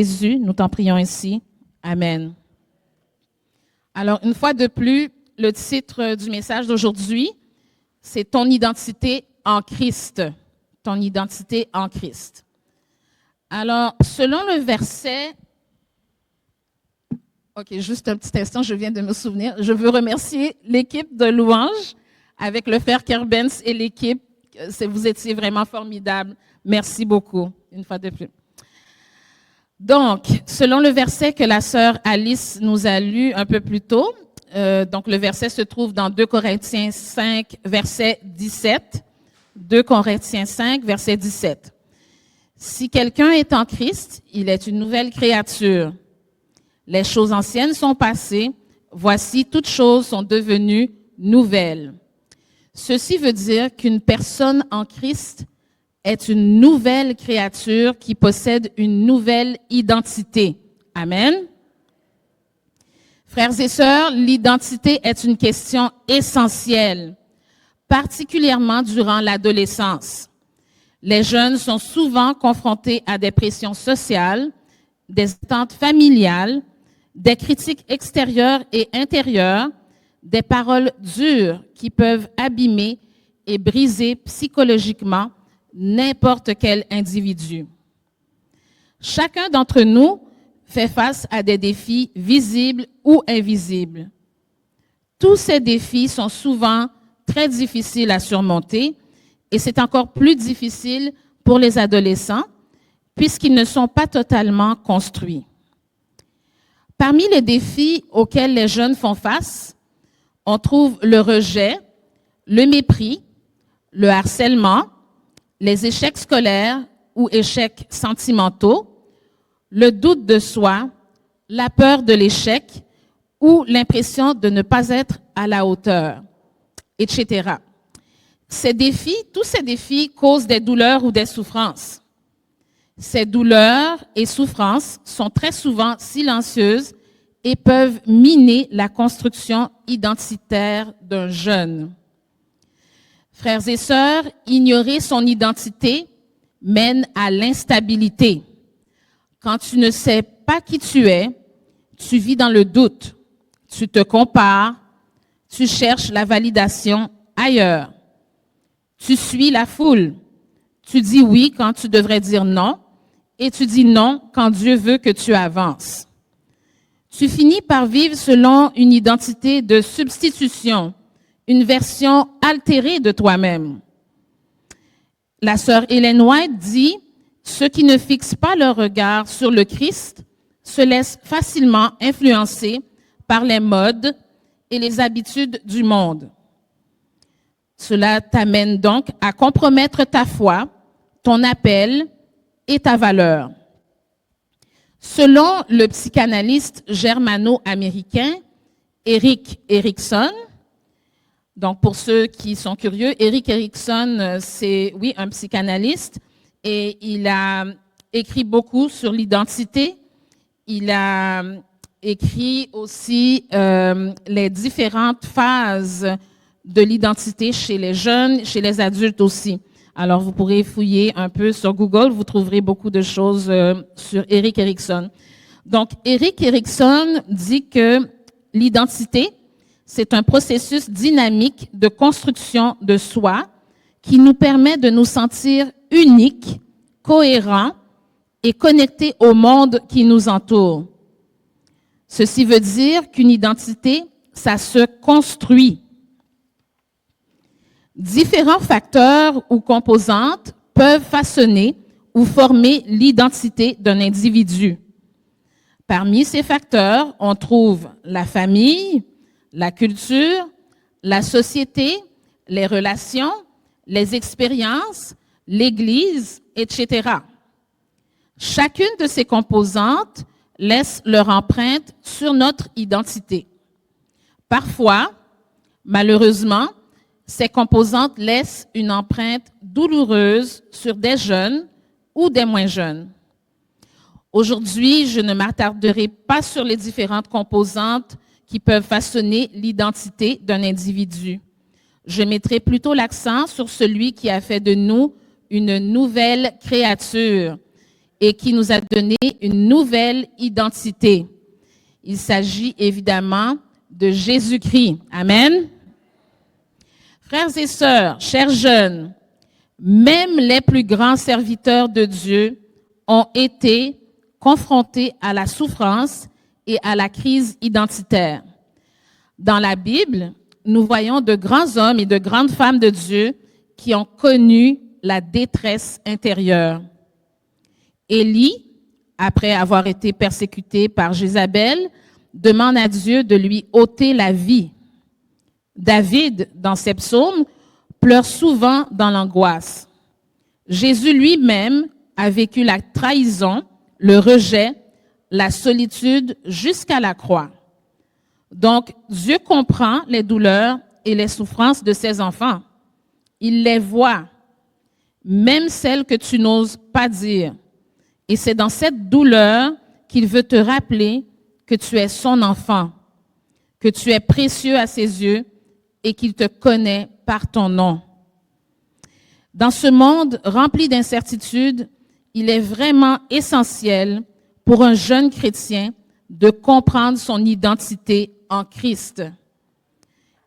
Jésus, nous t'en prions ainsi. Amen. Alors, une fois de plus, le titre du message d'aujourd'hui, c'est « Ton identité en Christ ». Ton identité en Christ. Alors, selon le verset... OK, juste un petit instant, je viens de me souvenir. Je veux remercier l'équipe de louanges avec le frère Kerbens et l'équipe. Vous étiez vraiment formidables. Merci beaucoup, une fois de plus. Donc, selon le verset que la sœur Alice nous a lu un peu plus tôt, donc le verset se trouve dans 2 Corinthiens 5, verset 17. 2 Corinthiens 5, verset 17. Si quelqu'un est en Christ, il est une nouvelle créature. Les choses anciennes sont passées, voici toutes choses sont devenues nouvelles. Ceci veut dire qu'une personne en Christ est une nouvelle créature qui possède une nouvelle identité. Amen. Frères et sœurs, l'identité est une question essentielle, particulièrement durant l'adolescence. Les jeunes sont souvent confrontés à des pressions sociales, des attentes familiales, des critiques extérieures et intérieures, des paroles dures qui peuvent abîmer et briser psychologiquement n'importe quel individu. Chacun d'entre nous fait face à des défis visibles ou invisibles. Tous ces défis sont souvent très difficiles à surmonter et c'est encore plus difficile pour les adolescents puisqu'ils ne sont pas totalement construits. Parmi les défis auxquels les jeunes font face, on trouve le rejet, le mépris, le harcèlement, les échecs scolaires ou échecs sentimentaux, le doute de soi, la peur de l'échec ou l'impression de ne pas être à la hauteur, etc. Tous ces défis causent des douleurs ou des souffrances. Ces douleurs et souffrances sont très souvent silencieuses et peuvent miner la construction identitaire d'un jeune. Frères et sœurs, ignorer son identité mène à l'instabilité. Quand tu ne sais pas qui tu es, tu vis dans le doute, tu te compares, tu cherches la validation ailleurs. Tu suis la foule, tu dis oui quand tu devrais dire non, et tu dis non quand Dieu veut que tu avances. Tu finis par vivre selon une identité de substitution, une version altérée de toi-même. La sœur Ellen White dit « Ceux qui ne fixent pas leur regard sur le Christ se laissent facilement influencer par les modes et les habitudes du monde. Cela t'amène donc à compromettre ta foi, ton appel et ta valeur. » Selon le psychanalyste germano-américain Erik Erikson, donc pour ceux qui sont curieux, Erik Erikson, c'est un psychanalyste et il a écrit beaucoup sur l'identité. Il a écrit aussi les différentes phases de l'identité chez les jeunes, chez les adultes aussi. Alors, vous pourrez fouiller un peu sur Google, vous trouverez beaucoup de choses sur Erik Erikson. Donc, Erik Erikson dit que l'identité, c'est un processus dynamique de construction de soi qui nous permet de nous sentir uniques, cohérents et connectés au monde qui nous entoure. Ceci veut dire qu'une identité, ça se construit. Différents facteurs ou composantes peuvent façonner ou former l'identité d'un individu. Parmi ces facteurs, on trouve la famille, la culture, la société, les relations, les expériences, l'Église, etc. Chacune de ces composantes laisse leur empreinte sur notre identité. Parfois, malheureusement, ces composantes laissent une empreinte douloureuse sur des jeunes ou des moins jeunes. Aujourd'hui, je ne m'attarderai pas sur les différentes composantes qui peuvent façonner l'identité d'un individu. Je mettrai plutôt l'accent sur celui qui a fait de nous une nouvelle créature et qui nous a donné une nouvelle identité. Il s'agit évidemment de Jésus-Christ. Amen. Frères et sœurs, chers jeunes, même les plus grands serviteurs de Dieu ont été confrontés à la souffrance et à la crise identitaire. Dans la Bible, nous voyons de grands hommes et de grandes femmes de Dieu qui ont connu la détresse intérieure. Élie, après avoir été persécuté par Jézabel, demande à Dieu de lui ôter la vie. David, dans ses psaumes, pleure souvent dans l'angoisse. Jésus lui-même a vécu la trahison, le rejet, la solitude jusqu'à la croix. Donc, Dieu comprend les douleurs et les souffrances de ses enfants. Il les voit, même celles que tu n'oses pas dire. Et c'est dans cette douleur qu'il veut te rappeler que tu es son enfant, que tu es précieux à ses yeux et qu'il te connaît par ton nom. Dans ce monde rempli d'incertitudes, il est vraiment essentiel pour un jeune chrétien de comprendre son identité en Christ.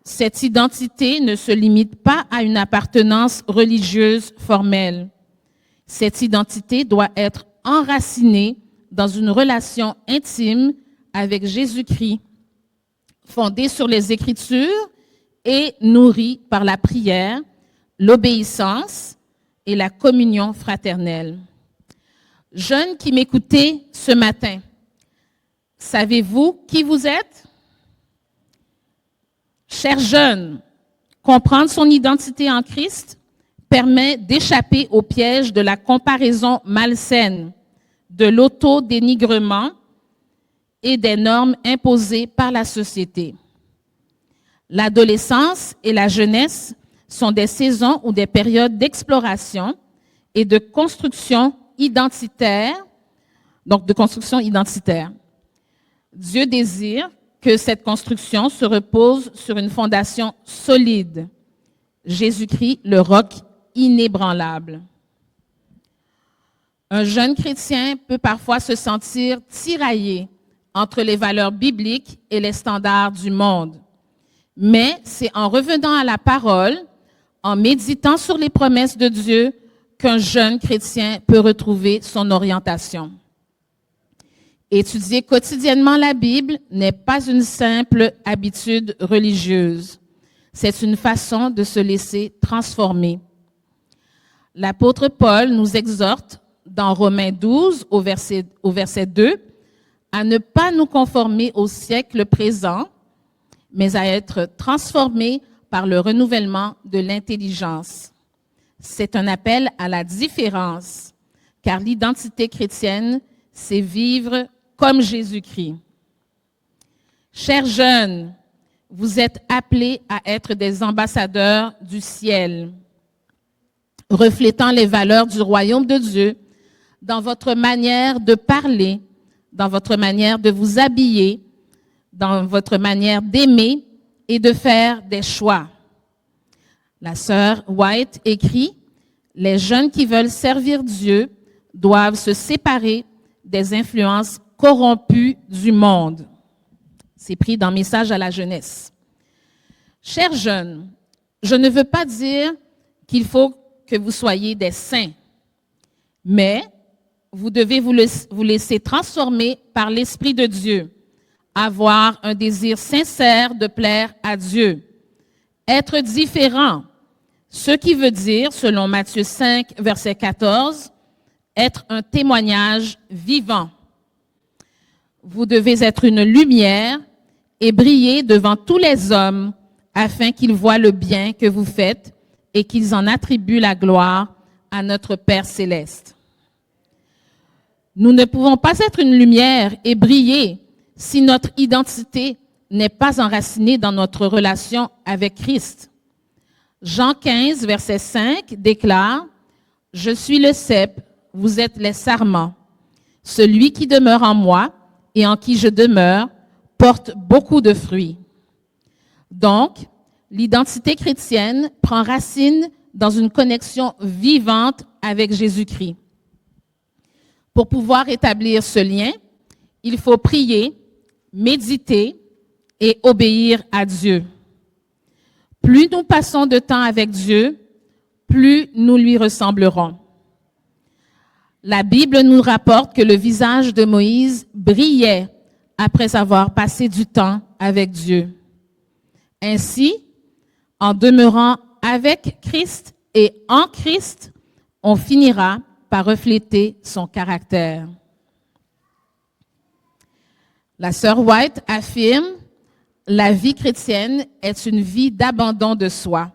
Cette identité ne se limite pas à une appartenance religieuse formelle. Cette identité doit être enracinée dans une relation intime avec Jésus-Christ, fondée sur les Écritures et nourrie par la prière, l'obéissance et la communion fraternelle. Jeunes qui m'écoutez ce matin, savez-vous qui vous êtes? Chers jeunes, comprendre son identité en Christ permet d'échapper au piège de la comparaison malsaine, de l'autodénigrement et des normes imposées par la société. L'adolescence et la jeunesse sont des saisons ou des périodes d'exploration et de construction identitaire, Dieu désire que cette construction se repose sur une fondation solide. Jésus-Christ, le roc inébranlable. Un jeune chrétien peut parfois se sentir tiraillé entre les valeurs bibliques et les standards du monde. Mais c'est en revenant à la parole, en méditant sur les promesses de Dieu, qu'un jeune chrétien peut retrouver son orientation. Étudier quotidiennement la Bible n'est pas une simple habitude religieuse. C'est une façon de se laisser transformer. L'apôtre Paul nous exhorte dans Romains 12 au verset 2 à ne pas nous conformer au siècle présent, mais à être transformés par le renouvellement de l'intelligence. C'est un appel à la différence, car l'identité chrétienne, c'est vivre comme Jésus-Christ. Chers jeunes, vous êtes appelés à être des ambassadeurs du ciel, reflétant les valeurs du royaume de Dieu dans votre manière de parler, dans votre manière de vous habiller, dans votre manière d'aimer et de faire des choix. La sœur White écrit, « Les jeunes qui veulent servir Dieu doivent se séparer des influences corrompues du monde. » C'est pris dans Message à la jeunesse. Chers jeunes, je ne veux pas dire qu'il faut que vous soyez des saints, mais vous devez vous laisser transformer par l'Esprit de Dieu, avoir un désir sincère de plaire à Dieu, être différent, ce qui veut dire, selon Matthieu 5, verset 14, être un témoignage vivant. Vous devez être une lumière et briller devant tous les hommes afin qu'ils voient le bien que vous faites et qu'ils en attribuent la gloire à notre Père céleste. Nous ne pouvons pas être une lumière et briller si notre identité n'est pas enracinée dans notre relation avec Christ. Jean 15, verset 5 déclare, « Je suis le cep, vous êtes les sarments. Celui qui demeure en moi et en qui je demeure porte beaucoup de fruits. » Donc, l'identité chrétienne prend racine dans une connexion vivante avec Jésus-Christ. Pour pouvoir établir ce lien, il faut prier, méditer et obéir à Dieu. Plus nous passons de temps avec Dieu, plus nous lui ressemblerons. La Bible nous rapporte que le visage de Moïse brillait après avoir passé du temps avec Dieu. Ainsi, en demeurant avec Christ et en Christ, on finira par refléter son caractère. La sœur White affirme: la vie chrétienne est une vie d'abandon de soi,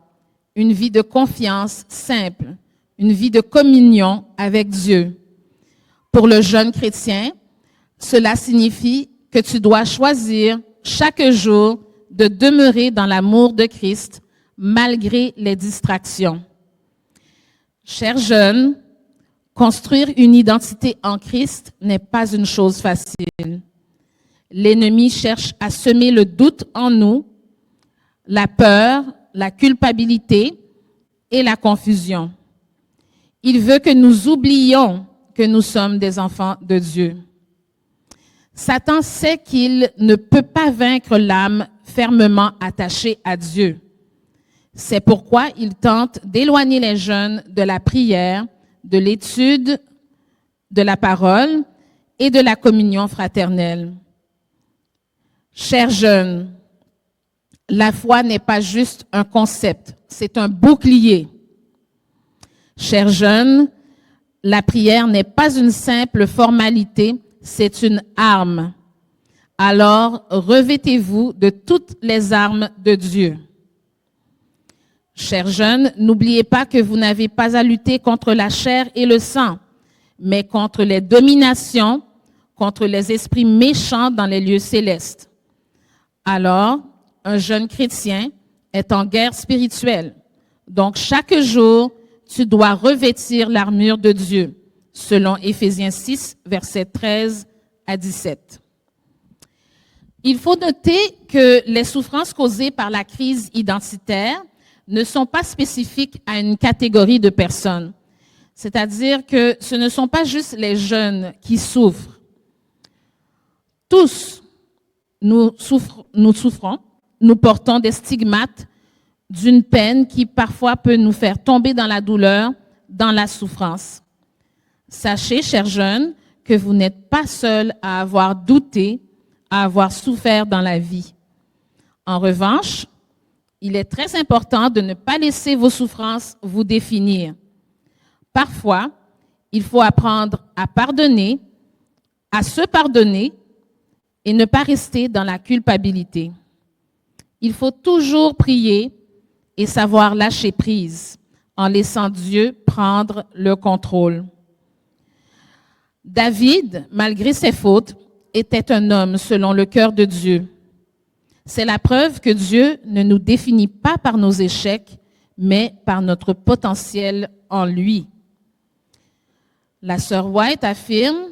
une vie de confiance simple, une vie de communion avec Dieu. Pour le jeune chrétien, cela signifie que tu dois choisir chaque jour de demeurer dans l'amour de Christ malgré les distractions. Chers jeunes, construire une identité en Christ n'est pas une chose facile. L'ennemi cherche à semer le doute en nous, la peur, la culpabilité et la confusion. Il veut que nous oublions que nous sommes des enfants de Dieu. Satan sait qu'il ne peut pas vaincre l'âme fermement attachée à Dieu. C'est pourquoi il tente d'éloigner les jeunes de la prière, de l'étude de la parole et de la communion fraternelle. Chers jeunes, la foi n'est pas juste un concept, c'est un bouclier. Chers jeunes, la prière n'est pas une simple formalité, c'est une arme. Alors, revêtez-vous de toutes les armes de Dieu. Chers jeunes, n'oubliez pas que vous n'avez pas à lutter contre la chair et le sang, mais contre les dominations, contre les esprits méchants dans les lieux célestes. Alors, un jeune chrétien est en guerre spirituelle. Donc, chaque jour, tu dois revêtir l'armure de Dieu, selon Éphésiens 6, versets 13 à 17. Il faut noter que les souffrances causées par la crise identitaire ne sont pas spécifiques à une catégorie de personnes. C'est-à-dire que ce ne sont pas juste les jeunes qui souffrent. Tous, nous souffrons, nous portons des stigmates d'une peine qui parfois peut nous faire tomber dans la douleur, dans la souffrance. Sachez, chers jeunes, que vous n'êtes pas seuls à avoir douté, à avoir souffert dans la vie. En revanche, il est très important de ne pas laisser vos souffrances vous définir. Parfois, il faut apprendre à pardonner, à se pardonner et ne pas rester dans la culpabilité. Il faut toujours prier et savoir lâcher prise en laissant Dieu prendre le contrôle. David, malgré ses fautes, était un homme selon le cœur de Dieu. C'est la preuve que Dieu ne nous définit pas par nos échecs, mais par notre potentiel en lui. La sœur White affirme,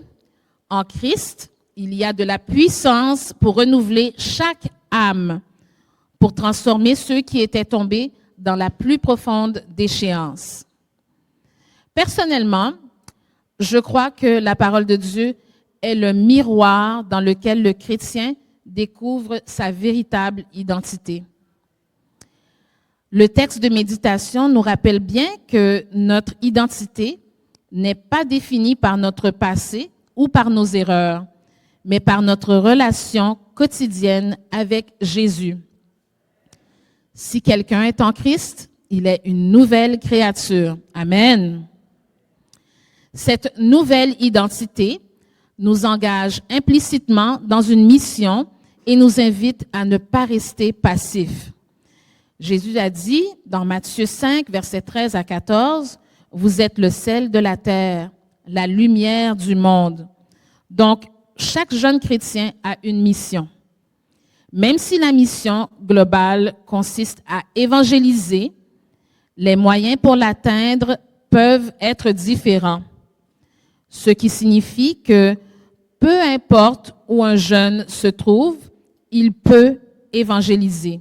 en Christ, il y a de la puissance pour renouveler chaque âme, pour transformer ceux qui étaient tombés dans la plus profonde déchéance. Personnellement, je crois que la parole de Dieu est le miroir dans lequel le chrétien découvre sa véritable identité. Le texte de méditation nous rappelle bien que notre identité n'est pas définie par notre passé ou par nos erreurs, mais par notre relation quotidienne avec Jésus. Si quelqu'un est en Christ, il est une nouvelle créature. Amen. Cette nouvelle identité nous engage implicitement dans une mission et nous invite à ne pas rester passifs. Jésus a dit dans Matthieu 5, versets 13 à 14, « Vous êtes le sel de la terre, la lumière du monde. » Donc, chaque jeune chrétien a une mission. Même si la mission globale consiste à évangéliser, les moyens pour l'atteindre peuvent être différents. Ce qui signifie que peu importe où un jeune se trouve, il peut évangéliser.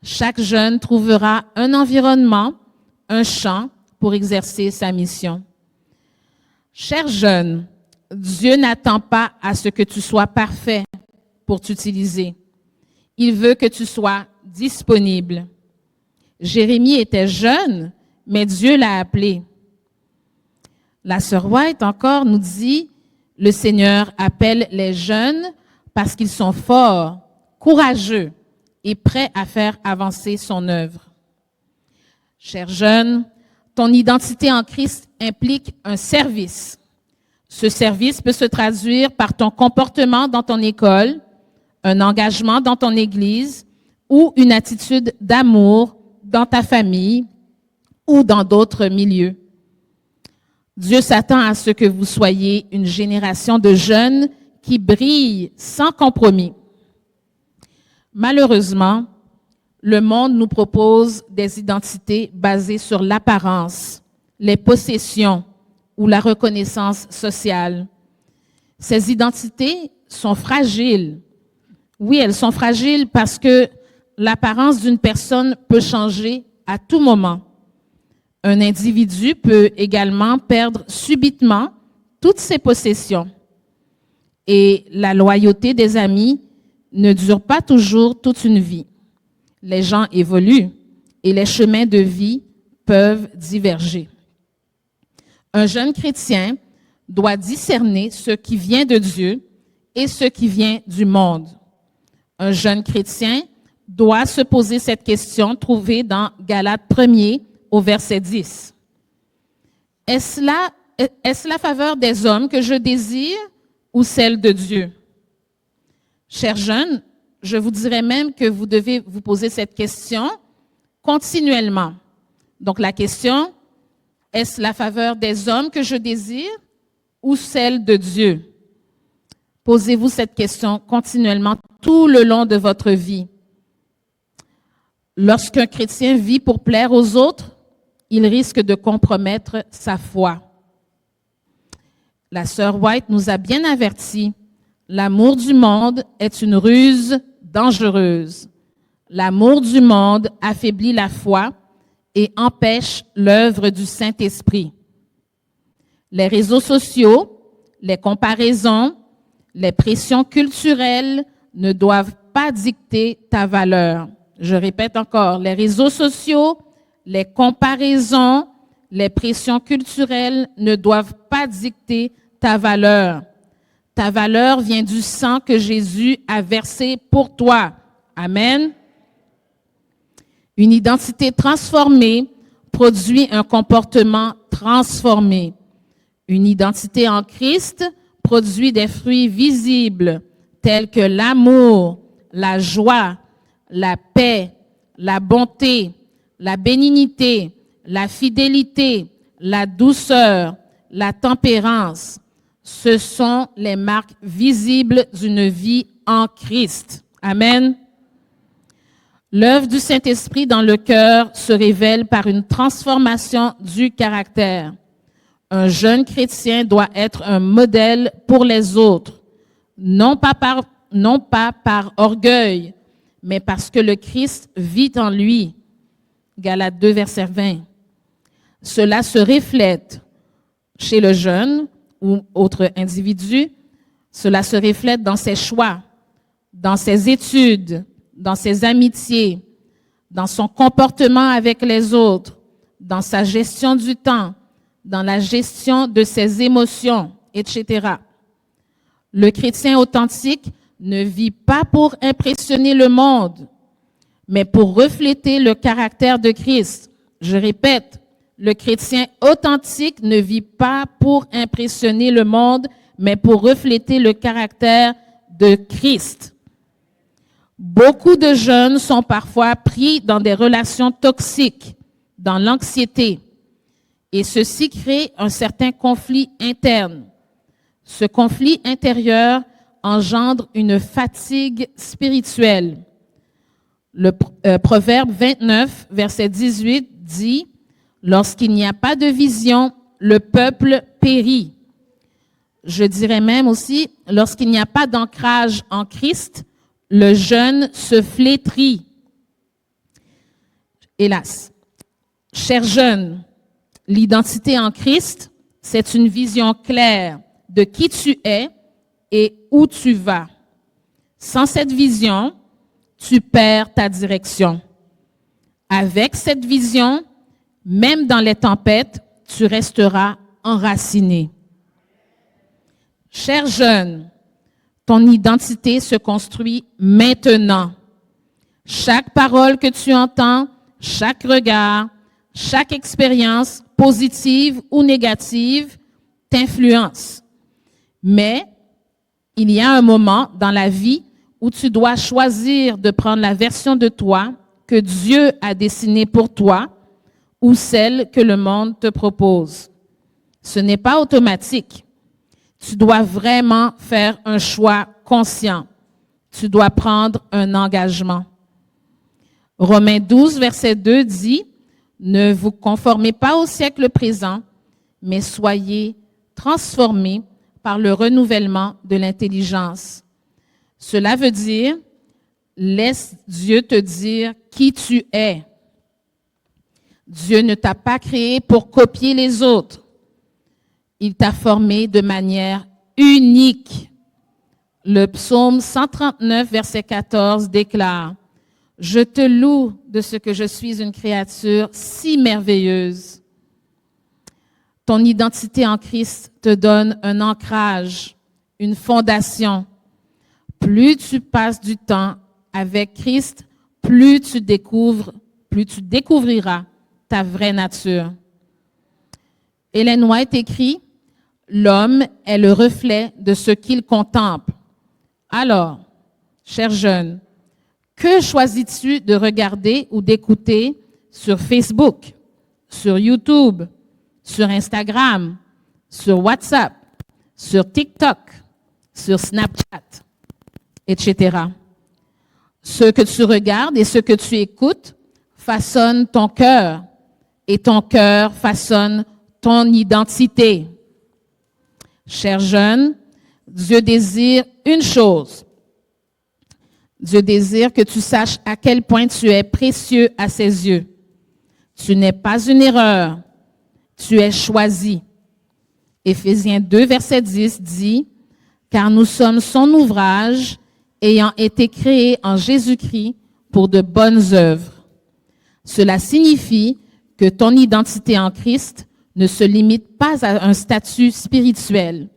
Chaque jeune trouvera un environnement, un champ pour exercer sa mission. Chers jeunes, Dieu n'attend pas à ce que tu sois parfait pour t'utiliser. Il veut que tu sois disponible. Jérémie était jeune, mais Dieu l'a appelé. La sœur White encore nous dit, le Seigneur appelle les jeunes parce qu'ils sont forts, courageux et prêts à faire avancer son œuvre. Chers jeunes, ton identité en Christ implique un service. Ce service peut se traduire par ton comportement dans ton école, un engagement dans ton église ou une attitude d'amour dans ta famille ou dans d'autres milieux. Dieu s'attend à ce que vous soyez une génération de jeunes qui brillent sans compromis. Malheureusement, le monde nous propose des identités basées sur l'apparence, les possessions ou la reconnaissance sociale. Ces identités sont fragiles. Oui, elles sont fragiles parce que l'apparence d'une personne peut changer à tout moment. Un individu peut également perdre subitement toutes ses possessions. Et la loyauté des amis ne dure pas toujours toute une vie. Les gens évoluent et les chemins de vie peuvent diverger. Un jeune chrétien doit discerner ce qui vient de Dieu et ce qui vient du monde. Un jeune chrétien doit se poser cette question trouvée dans Galates 1er au verset 10. Est-ce la faveur des hommes que je désire ou celle de Dieu? Chers jeunes, je vous dirais même que vous devez vous poser cette question continuellement. Donc la question, est-ce la faveur des hommes que je désire ou celle de Dieu? Posez-vous cette question continuellement tout le long de votre vie. Lorsqu'un chrétien vit pour plaire aux autres, il risque de compromettre sa foi. La sœur White nous a bien avertis. L'amour du monde est une ruse dangereuse. L'amour du monde affaiblit la foi et empêche l'œuvre du Saint-Esprit. Les réseaux sociaux, les comparaisons, les pressions culturelles ne doivent pas dicter ta valeur. Je répète encore, les réseaux sociaux, les comparaisons, les pressions culturelles ne doivent pas dicter ta valeur. Ta valeur vient du sang que Jésus a versé pour toi. Amen. Une identité transformée produit un comportement transformé. Une identité en Christ produit des fruits visibles tels que l'amour, la joie, la paix, la bonté, la bénignité, la fidélité, la douceur, la tempérance. Ce sont les marques visibles d'une vie en Christ. Amen. L'œuvre du Saint-Esprit dans le cœur se révèle par une transformation du caractère. Un jeune chrétien doit être un modèle pour les autres, non pas par orgueil, mais parce que le Christ vit en lui. Galates 2, verset 20. Cela se reflète chez le jeune ou autre individu, cela se reflète dans ses choix, dans ses études, dans ses amitiés, dans son comportement avec les autres, dans sa gestion du temps, dans la gestion de ses émotions, etc. Le chrétien authentique ne vit pas pour impressionner le monde, mais pour refléter le caractère de Christ. Je répète, le chrétien authentique ne vit pas pour impressionner le monde, mais pour refléter le caractère de Christ. Beaucoup de jeunes sont parfois pris dans des relations toxiques, dans l'anxiété, et ceci crée un certain conflit interne. Ce conflit intérieur engendre une fatigue spirituelle. Le Proverbe 29, verset 18 dit « Lorsqu'il n'y a pas de vision, le peuple périt. » Je dirais même aussi, lorsqu'il n'y a pas d'ancrage en Christ, le jeune se flétrit. Hélas. Chers jeunes, l'identité en Christ, c'est une vision claire de qui tu es et où tu vas. Sans cette vision, tu perds ta direction. Avec cette vision, même dans les tempêtes, tu resteras enraciné. Cher jeune, ton identité se construit maintenant. Chaque parole que tu entends, chaque regard, chaque expérience, positive ou négative, t'influence. Mais il y a un moment dans la vie où tu dois choisir de prendre la version de toi que Dieu a dessinée pour toi ou celle que le monde te propose. Ce n'est pas automatique. Tu dois vraiment faire un choix conscient. Tu dois prendre un engagement. Romains 12, verset 2 dit, « Ne vous conformez pas au siècle présent, mais soyez transformés par le renouvellement de l'intelligence. » Cela veut dire, laisse Dieu te dire qui tu es. Dieu ne t'a pas créé pour copier les autres. Il t'a formé de manière unique. Le psaume 139, verset 14 déclare, « Je te loue de ce que je suis une créature si merveilleuse. » Ton identité en Christ te donne un ancrage, une fondation. Plus tu passes du temps avec Christ, plus tu découvriras ta vraie nature. Ellen White écrit, « L'homme est le reflet de ce qu'il contemple. » Alors, cher jeune, que choisis-tu de regarder ou d'écouter sur Facebook, sur YouTube, sur Instagram, sur WhatsApp, sur TikTok, sur Snapchat, etc. Ce que tu regardes et ce que tu écoutes façonne ton cœur et ton cœur façonne ton identité. Cher jeune, Dieu désire une chose. Dieu désire que tu saches à quel point tu es précieux à ses yeux. Tu n'es pas une erreur, tu es choisi. Éphésiens 2, verset 10 dit, « Car nous sommes son ouvrage, ayant été créés en Jésus-Christ pour de bonnes œuvres. » Cela signifie que ton identité en Christ ne se limite pas à un statut spirituel.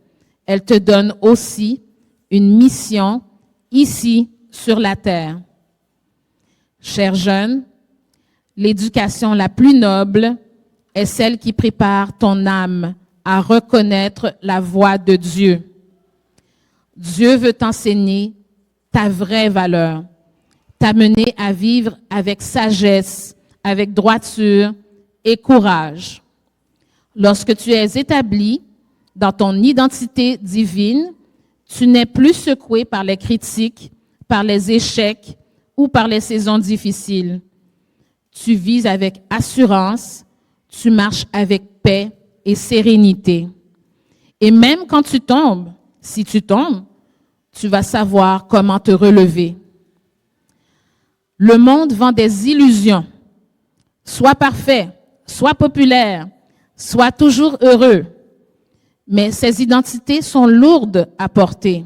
Elle te donne aussi une mission ici sur la terre. Cher jeune, l'éducation la plus noble est celle qui prépare ton âme à reconnaître la voix de Dieu. Dieu veut t'enseigner ta vraie valeur, t'amener à vivre avec sagesse, avec droiture et courage. Lorsque tu es établi dans ton identité divine, tu n'es plus secoué par les critiques, par les échecs ou par les saisons difficiles. Tu vis avec assurance, tu marches avec paix et sérénité. Et même quand tu tombes, si tu tombes, tu vas savoir comment te relever. Le monde vend des illusions. Sois parfait, sois populaire, sois toujours heureux. Mais ces identités sont lourdes à porter.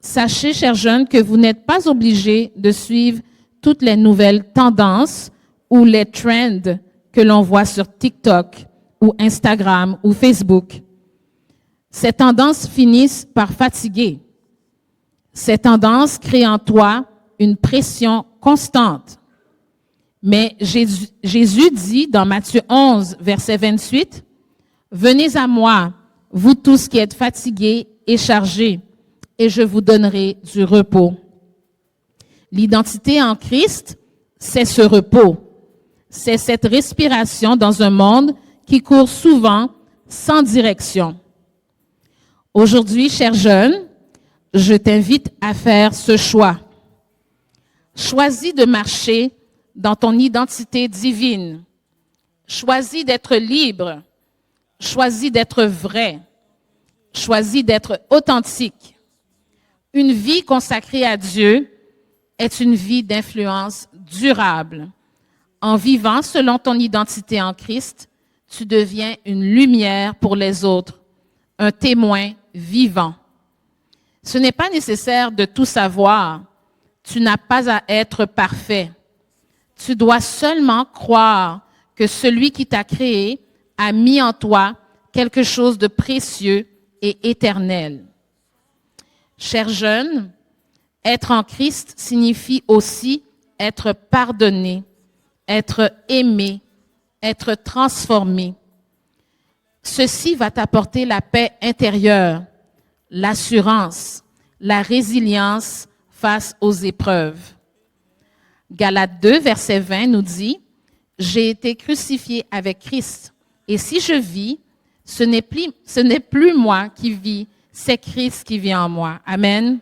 Sachez, chers jeunes, que vous n'êtes pas obligés de suivre toutes les nouvelles tendances ou les trends que l'on voit sur TikTok ou Instagram ou Facebook. Ces tendances finissent par fatiguer. Ces tendances créent en toi une pression constante. Mais Jésus dit dans Matthieu 11, verset 28, « Venez à moi, vous tous qui êtes fatigués et chargés, et je vous donnerai du repos. » L'identité en Christ, c'est ce repos. C'est cette respiration dans un monde qui court souvent sans direction. Aujourd'hui, chers jeunes, je t'invite à faire ce choix. Choisis de marcher dans ton identité divine. Choisis d'être libre. Choisis d'être vrai. Choisis d'être authentique. Une vie consacrée à Dieu est une vie d'influence durable. En vivant selon ton identité en Christ, tu deviens une lumière pour les autres, un témoin vivant. Ce n'est pas nécessaire de tout savoir. Tu n'as pas à être parfait. Tu dois seulement croire que celui qui t'a créé a mis en toi quelque chose de précieux et éternel. Chers jeunes, être en Christ signifie aussi être pardonné, être aimé, être transformé. Ceci va t'apporter la paix intérieure, l'assurance, la résilience face aux épreuves. Galates 2, verset 20 nous dit, « J'ai été crucifié avec Christ, et si je vis, ce n'est plus moi qui vis, c'est Christ qui vit en moi. » Amen.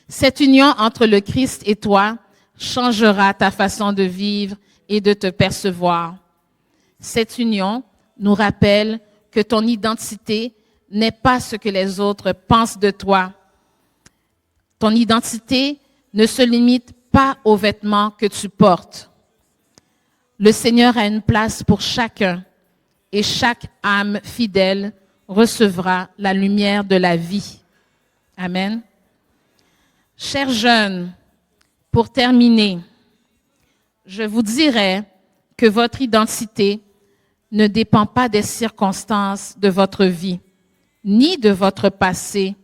Cette union entre le Christ et toi changera ta façon de vivre et de te percevoir. Cette union nous rappelle que ton identité n'est pas ce que les autres pensent de toi. Ton identité ne se limite pas aux vêtements que tu portes. Le Seigneur a une place pour chacun et chaque âme fidèle recevra la lumière de la vie. Amen. Chers jeunes, pour terminer, je vous dirais que votre identité ne dépend pas des circonstances de votre vie, ni de votre passé,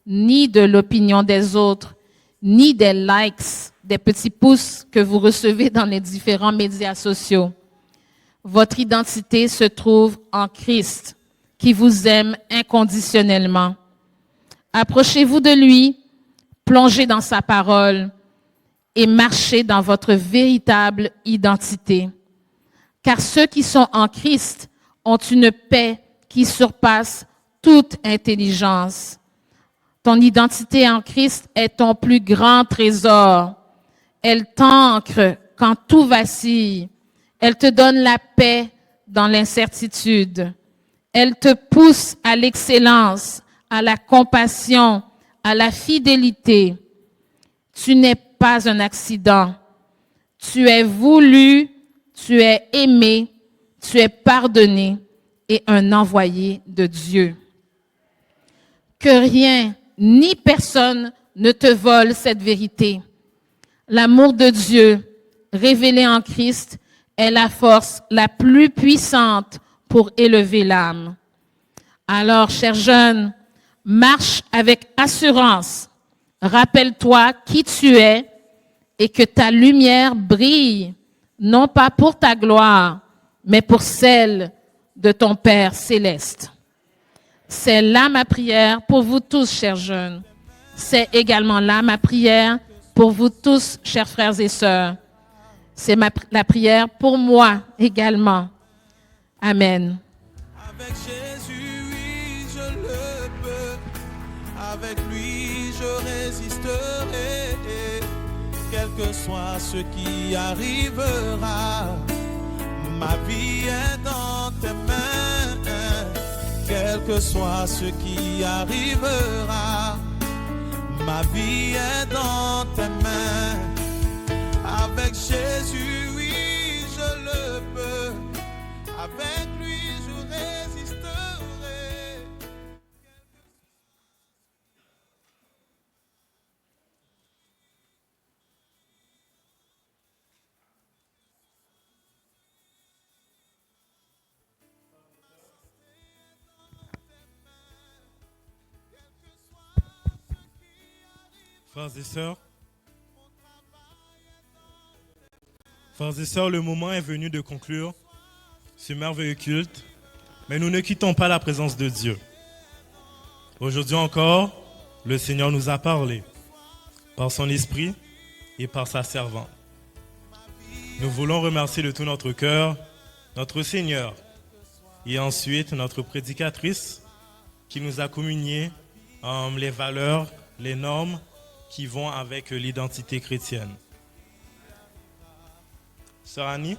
ni de l'opinion des autres, ni des likes, des petits pouces que vous recevez dans les différents médias sociaux. Votre identité se trouve en Christ, qui vous aime inconditionnellement. Approchez-vous de lui, plongez dans sa parole et marchez dans votre véritable identité. Car ceux qui sont en Christ ont une paix qui surpasse toute intelligence. Ton identité en Christ est ton plus grand trésor. Elle t'ancre quand tout vacille. Elle te donne la paix dans l'incertitude. Elle te pousse à l'excellence, à la compassion, à la fidélité. Tu n'es pas un accident. Tu es voulu, tu es aimé, tu es pardonné et un envoyé de Dieu. Que rien ni personne ne te vole cette vérité. L'amour de Dieu, révélé en Christ, est la force la plus puissante pour élever l'âme. Alors, chers jeunes, marche avec assurance. Rappelle-toi qui tu es et que ta lumière brille, non pas pour ta gloire, mais pour celle de ton Père céleste. C'est là ma prière pour vous tous, chers jeunes. C'est également là ma prière pour vous tous, chers frères et sœurs. C'est la prière pour moi également. Amen. Avec Jésus, oui, je le peux. Avec lui, je résisterai. Quel que soit ce qui arrivera, ma vie est dans tes mains. Quel que soit ce qui arrivera, ma vie est dans tes mains. Avec Jésus, oui, je le peux. Avec lui, je résisterai. Frères et sœurs, le moment est venu de conclure ce merveilleux culte, mais nous ne quittons pas la présence de Dieu. Aujourd'hui encore, le Seigneur nous a parlé par son esprit et par sa servante. Nous voulons remercier de tout notre cœur notre Seigneur et ensuite notre prédicatrice qui nous a communié les valeurs, les normes qui vont avec l'identité chrétienne. Sœur Annie,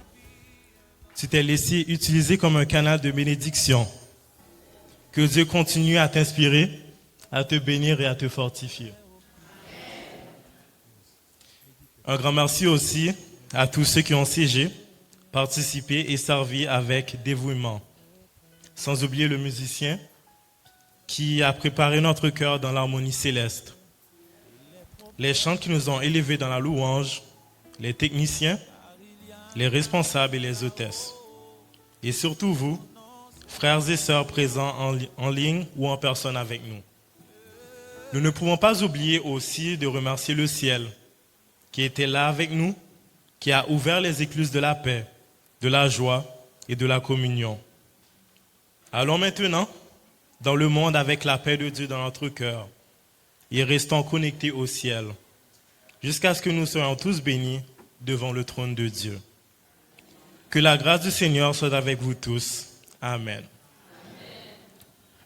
tu t'es laissé utiliser comme un canal de bénédiction. Que Dieu continue à t'inspirer, à te bénir et à te fortifier. Un grand merci aussi à tous ceux qui ont siégé, participé et servi avec dévouement. Sans oublier le musicien qui a préparé notre cœur dans l'harmonie céleste. Les chants qui nous ont élevés dans la louange, les techniciens, les responsables et les hôtesses. Et surtout vous, frères et sœurs présents en ligne ou en personne avec nous. Nous ne pouvons pas oublier aussi de remercier le ciel qui était là avec nous, qui a ouvert les écluses de la paix, de la joie et de la communion. Allons maintenant dans le monde avec la paix de Dieu dans notre cœur et restons connectés au ciel jusqu'à ce que nous soyons tous bénis devant le trône de Dieu. Que la grâce du Seigneur soit avec vous tous. Amen.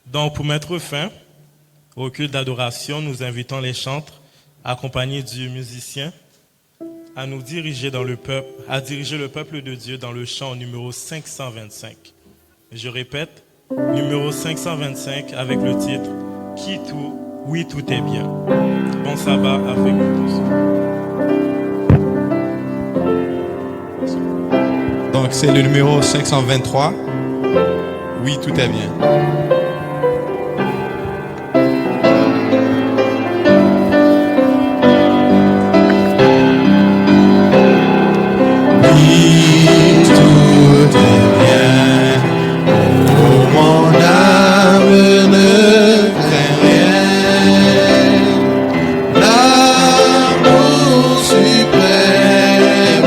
Donc, pour mettre fin au culte d'adoration, nous invitons les chantres, accompagnés du musicien, à nous diriger à diriger le peuple de Dieu dans le chant numéro 525. Je répète, numéro 525 avec le titre « Qui tout, oui tout est bien ». Bon sabbat avec vous tous. Donc c'est le numéro 523. Oui, tout est bien. Suprême,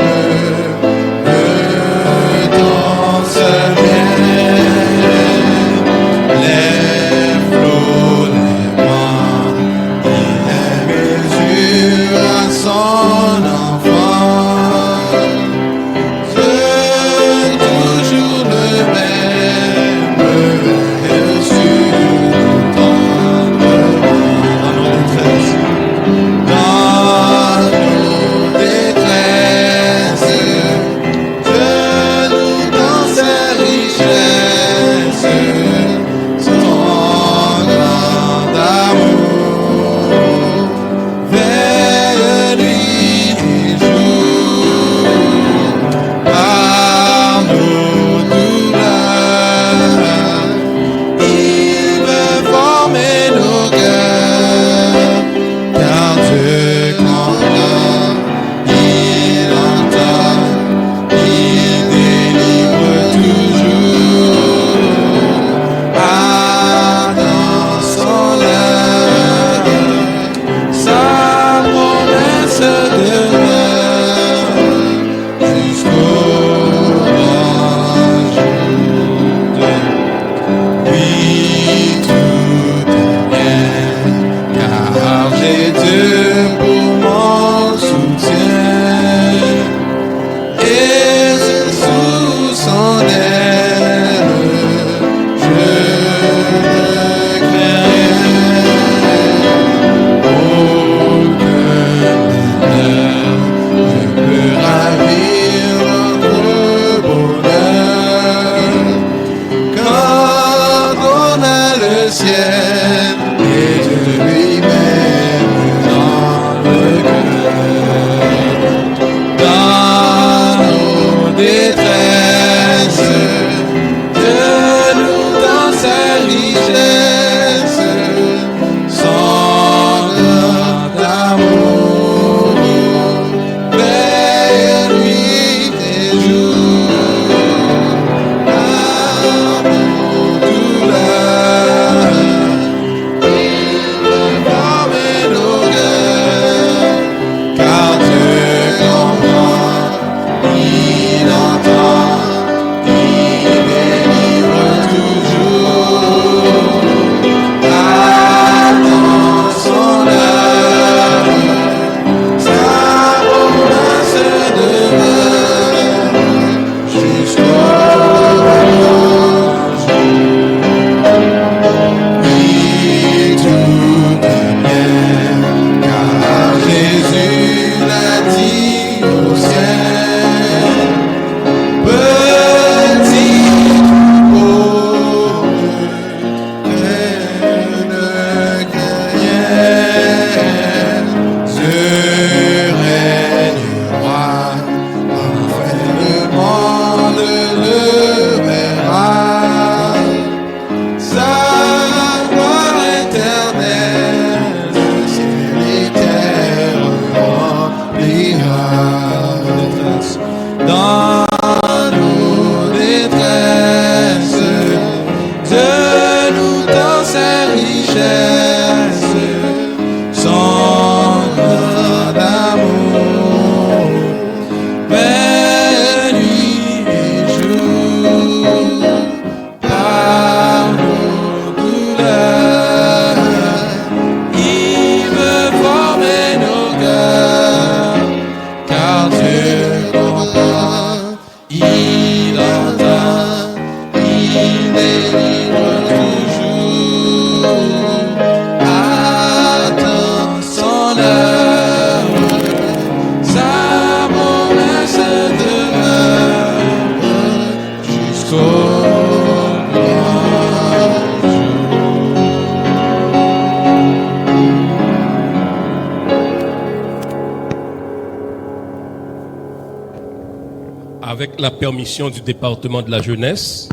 avec la permission du département de la jeunesse,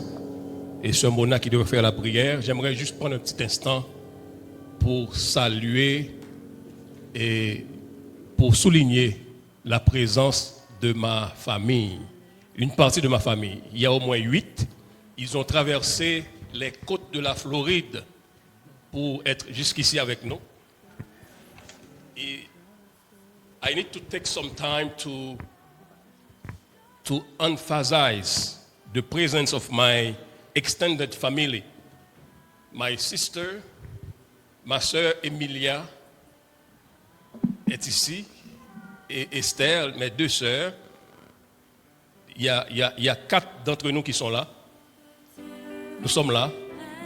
et ce Mona qui devrait faire la prière, j'aimerais juste prendre un petit instant pour saluer et pour souligner la présence de ma famille, une partie de ma famille. Il y a au moins 8. Ils ont traversé les côtes de la Floride pour être jusqu'ici avec nous. Et I need to take some time to emphasize the presence of my extended family. My sister, ma sœur Emilia est ici, et Esther, mes 2 sœurs. Il y a 4 d'entre nous qui sont là. Nous sommes là.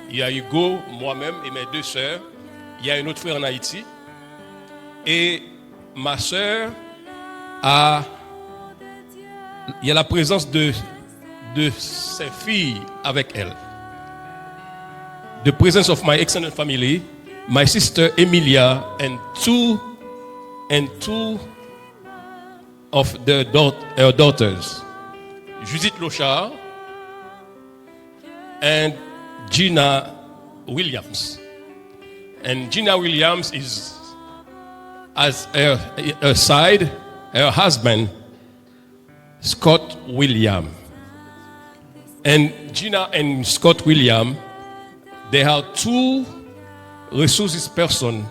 Il y a Hugo, moi-même et mes 2 sœurs. Il y a un autre frère en Haïti. Et ma sœur il y a la présence de ses filles avec elle. The presence of my extended family, my sister Emilia and two of her daughters, Judith Lochard and Gina Williams. And Gina Williams is, as her side, her husband, Scott William. And Gina and Scott William, they are 2 resources person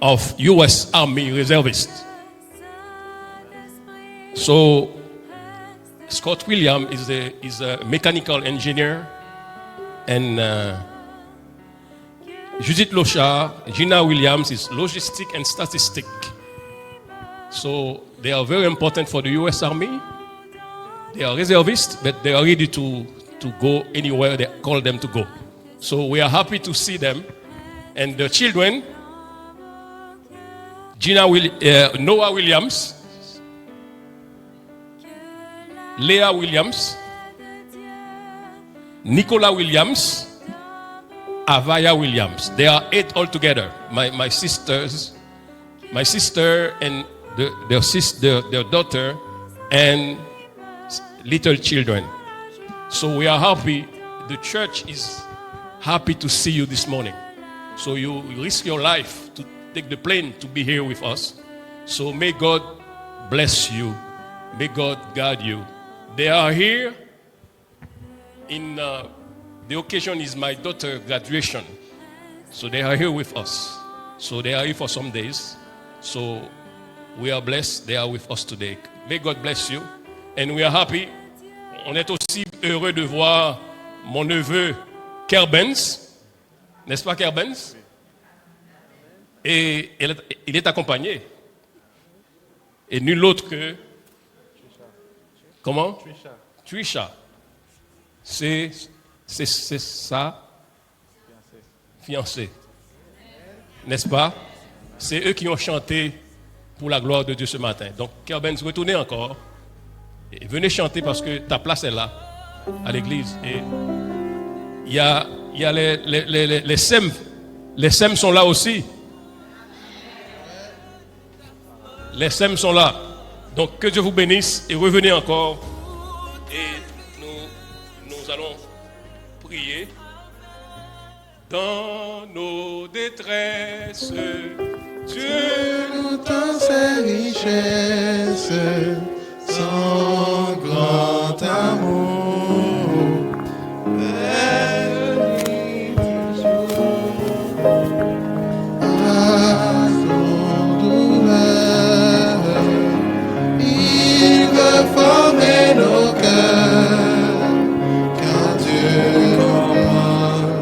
of U.S. Army reservists. So Scott William is a mechanical engineer, and Judith Lochard, Gina Williams is logistic and statistic. So they are very important for the U.S. Army. They are reservists, but they are ready to go anywhere they call them to go. So we are happy to see them. And the children, Noah Williams, Leah Williams, Nicola Williams, Avaya Williams. They are 8 altogether. My sister and their daughter and little children. So we are happy. The church is happy to see you this morning. So you risk your life to take the plane to be here with us. So may God bless you. May God guide you. They are here in the occasion is my daughter's graduation. So they are here with us. So they are here for some days. So we are blessed. They are with us today. May God bless you. And we are happy. On est aussi heureux de voir mon neveu Kerbens. N'est-ce pas Kerbens? Et il est accompagné. Et nul autre que... Comment? Trisha. C'est sa fiancée. N'est-ce pas? C'est eux qui ont chanté pour la gloire de Dieu ce matin. Donc, Kerbens, retournez encore. Et venez chanter parce que ta place est là, à l'église. Et il y a les SEM. Les SEM sont là aussi. Les SEM sont là. Donc, que Dieu vous bénisse et revenez encore. Et nous allons prier. Dans nos détresses, Dieu nous tend ses richesses, son grand amour. Vers lui toujours, à son douleur, il veut former nos cœurs. Quand Dieu commande,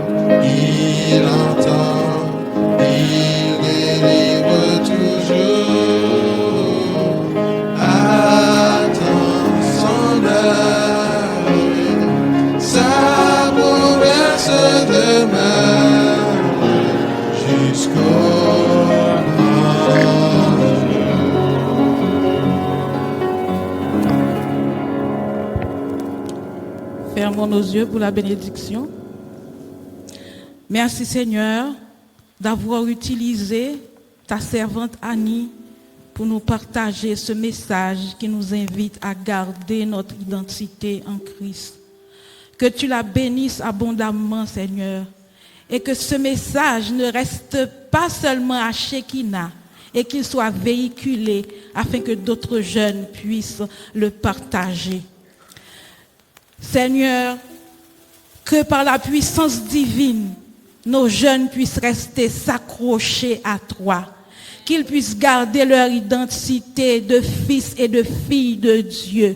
il entend, il délivre toujours. Fermons nos yeux pour la bénédiction. Merci Seigneur d'avoir utilisé ta servante Annie pour nous partager ce message qui nous invite à garder notre identité en Christ. Que tu la bénisses abondamment, Seigneur, et que ce message ne reste pas seulement à Shekinah, et qu'il soit véhiculé afin que d'autres jeunes puissent le partager. Seigneur, que par la puissance divine, nos jeunes puissent rester s'accrocher à toi, qu'ils puissent garder leur identité de fils et de filles de Dieu,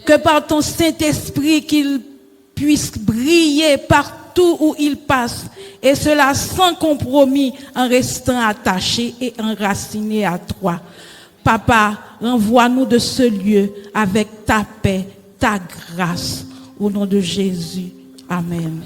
que par ton Saint-Esprit, qu'ils puissent briller partout où ils passent, et cela sans compromis, en restant attachés et enracinés à toi. Papa, renvoie-nous de ce lieu avec ta paix, ta grâce, au nom de Jésus. Amen.